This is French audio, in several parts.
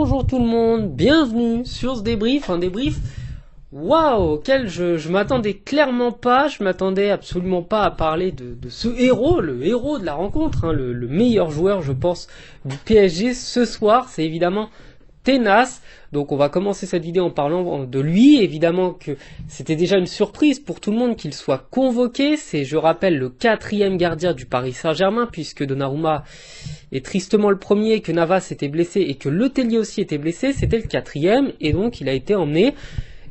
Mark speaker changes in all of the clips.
Speaker 1: Bonjour tout le monde, bienvenue sur ce débrief, un débrief waouh, auquel je m'attendais clairement pas, je m'attendais absolument pas à parler de ce héros, le héros de la rencontre, le meilleur joueur je pense du PSG ce soir, c'est évidemment Tenas. Donc on va commencer cette vidéo en parlant de lui, évidemment que c'était déjà une surprise pour tout le monde qu'il soit convoqué, c'est je rappelle le 4e gardien du Paris Saint-Germain puisque Donnarumma est tristement le premier, que Navas était blessé et que Le Tellier aussi était blessé, c'était le 4e et donc il a été emmené.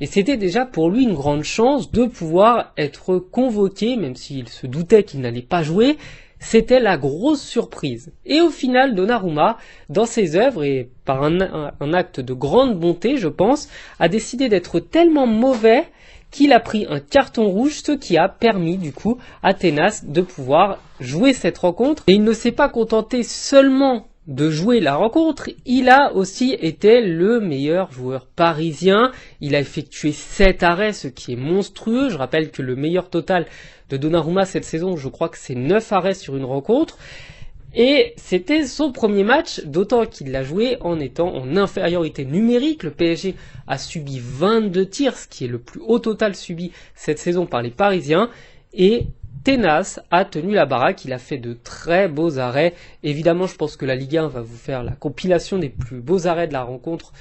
Speaker 1: Et c'était déjà pour lui une grande chance de pouvoir être convoqué, même s'il se doutait qu'il n'allait pas jouer. C'était la grosse surprise. Et au final, Donnarumma, dans ses œuvres et par un acte de grande bonté, je pense, a décidé d'être tellement mauvais qu'il a pris un carton rouge, ce qui a permis du coup à Tenas de pouvoir jouer cette rencontre. Et il ne s'est pas contenté seulement de jouer la rencontre, il a aussi été le meilleur joueur parisien. Il a effectué 7 arrêts, ce qui est monstrueux. Je rappelle que le meilleur total de Donnarumma cette saison, je crois que c'est 9 arrêts sur une rencontre. Et c'était son premier match, d'autant qu'il l'a joué en étant en infériorité numérique. Le PSG a subi 22 tirs, ce qui est le plus haut total subi cette saison par les Parisiens. Et Tenas a tenu la baraque, il a fait de très beaux arrêts. Évidemment, je pense que la Ligue 1 va vous faire la compilation des plus beaux arrêts de la rencontre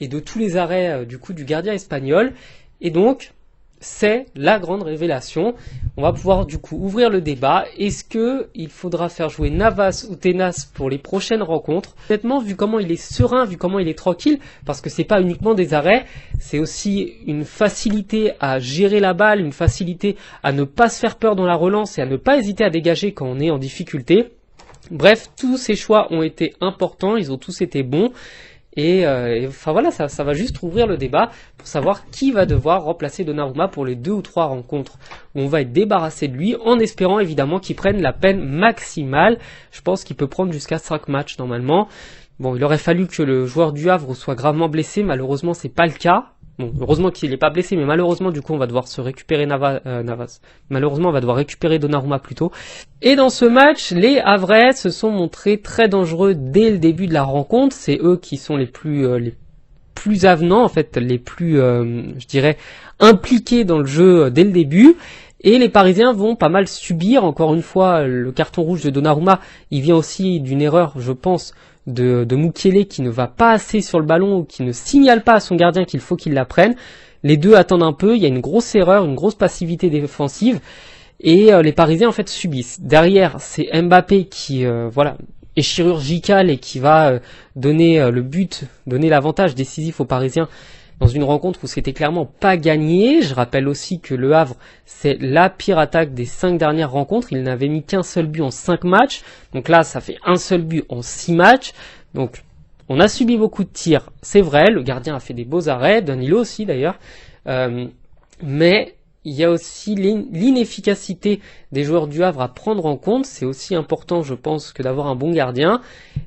Speaker 1: et de tous les arrêts du gardien espagnol. Et donc, c'est la grande révélation. On va pouvoir du coup ouvrir le débat. Est-ce qu'il faudra faire jouer Navas ou Tenas pour les prochaines rencontres? Honnêtement, vu comment il est serein, vu comment il est tranquille, parce que c'est pas uniquement des arrêts, c'est aussi une facilité à gérer la balle, une facilité à ne pas se faire peur dans la relance et à ne pas hésiter à dégager quand on est en difficulté. Bref, tous ces choix ont été importants, ils ont tous été bons. Et enfin voilà, ça va juste ouvrir le débat pour savoir qui va devoir remplacer Donnarumma pour les 2 ou 3 rencontres où on va être débarrassé de lui, en espérant évidemment qu'il prenne la peine maximale. Je pense qu'il peut prendre jusqu'à 5 matchs normalement. Bon, il aurait fallu que le joueur du Havre soit gravement blessé, malheureusement c'est pas le cas. Bon, heureusement qu'il n'est pas blessé, mais malheureusement du coup on va devoir se récupérer Navas. Malheureusement on va devoir récupérer Donnarumma plutôt. Et dans ce match, les Havrais se sont montrés très dangereux dès le début de la rencontre. C'est eux qui sont les plus avenants, en fait, les plus, je dirais, impliqués dans le jeu dès le début. Et les Parisiens vont pas mal subir, encore une fois, le carton rouge de Donnarumma. Il vient aussi d'une erreur, je pense, de Mukiele qui ne va pas assez sur le ballon ou qui ne signale pas à son gardien qu'il faut qu'il la prenne. Les deux attendent un peu, il y a une grosse erreur, une grosse passivité défensive et les Parisiens en fait subissent. Derrière, c'est Mbappé qui est chirurgical et qui va donner le but, donner l'avantage décisif aux Parisiens dans une rencontre où c'était clairement pas gagné. Je rappelle aussi que Le Havre, c'est la pire attaque des 5 dernières rencontres. Il n'avait mis qu'un seul but en 5 matchs. Donc là, ça fait un seul but en 6 matchs. Donc, on a subi beaucoup de tirs. C'est vrai, le gardien a fait des beaux arrêts. Danilo aussi, d'ailleurs. Mais il y a aussi l'inefficacité des joueurs du Havre à prendre en compte. C'est aussi important, je pense, que d'avoir un bon gardien.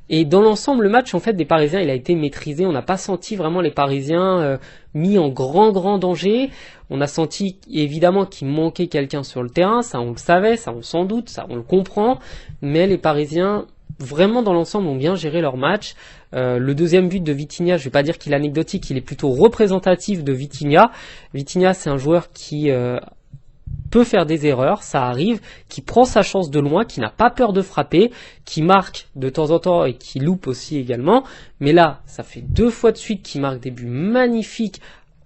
Speaker 1: Et dans l'ensemble, le match en fait des Parisiens, il a été maîtrisé. On n'a pas senti vraiment les Parisiens mis en grand danger. On a senti évidemment qu'il manquait quelqu'un sur le terrain. Ça, on le savait, ça, on s'en doute, ça, on le comprend. Mais les Parisiens, vraiment dans l'ensemble, ont bien géré leur match. Le deuxième but de Vitinha, je vais pas dire qu'il est anecdotique, il est plutôt représentatif de Vitinha. Vitinha, c'est un joueur qui peut faire des erreurs, ça arrive, qui prend sa chance de loin, qui n'a pas peur de frapper, qui marque de temps en temps et qui loupe aussi également. Mais là, ça fait 2 fois de suite qu'il marque des buts magnifiques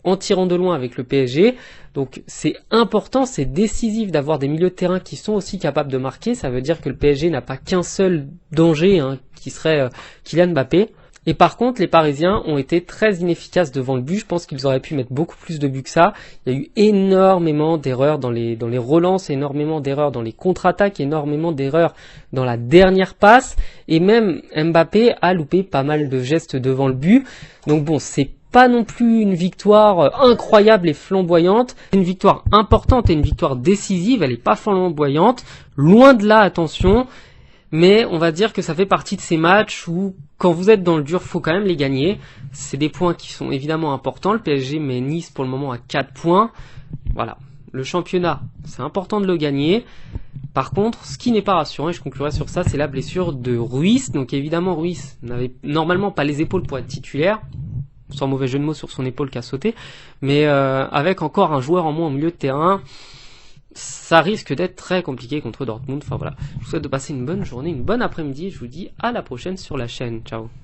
Speaker 1: en tirant de loin avec le PSG. Donc c'est important, c'est décisif d'avoir des milieux de terrain qui sont aussi capables de marquer. Ça veut dire que le PSG n'a pas qu'un seul danger, qui serait Kylian Mbappé. Et par contre, les Parisiens ont été très inefficaces devant le but. Je pense qu'ils auraient pu mettre beaucoup plus de buts que ça. Il y a eu énormément d'erreurs dans les relances, énormément d'erreurs dans les contre-attaques, énormément d'erreurs dans la dernière passe. Et même Mbappé a loupé pas mal de gestes devant le but. Donc bon, c'est pas non plus une victoire incroyable et flamboyante. C'est une victoire importante et une victoire décisive. Elle est pas flamboyante. Loin de là, attention. Mais on va dire que ça fait partie de ces matchs où, quand vous êtes dans le dur, faut quand même les gagner. C'est des points qui sont évidemment importants. Le PSG met Nice pour le moment à 4 points. Voilà. Le championnat, c'est important de le gagner. Par contre, ce qui n'est pas rassurant, et je conclurai sur ça, c'est la blessure de Ruiz. Donc évidemment, Ruiz n'avait normalement pas les épaules pour être titulaire, sans mauvais jeu de mots sur son épaule qui a sauté, mais avec encore un joueur en moins au milieu de terrain, ça risque d'être très compliqué contre Dortmund. Enfin voilà, je vous souhaite de passer une bonne journée, une bonne après-midi, et je vous dis à la prochaine sur la chaîne. Ciao.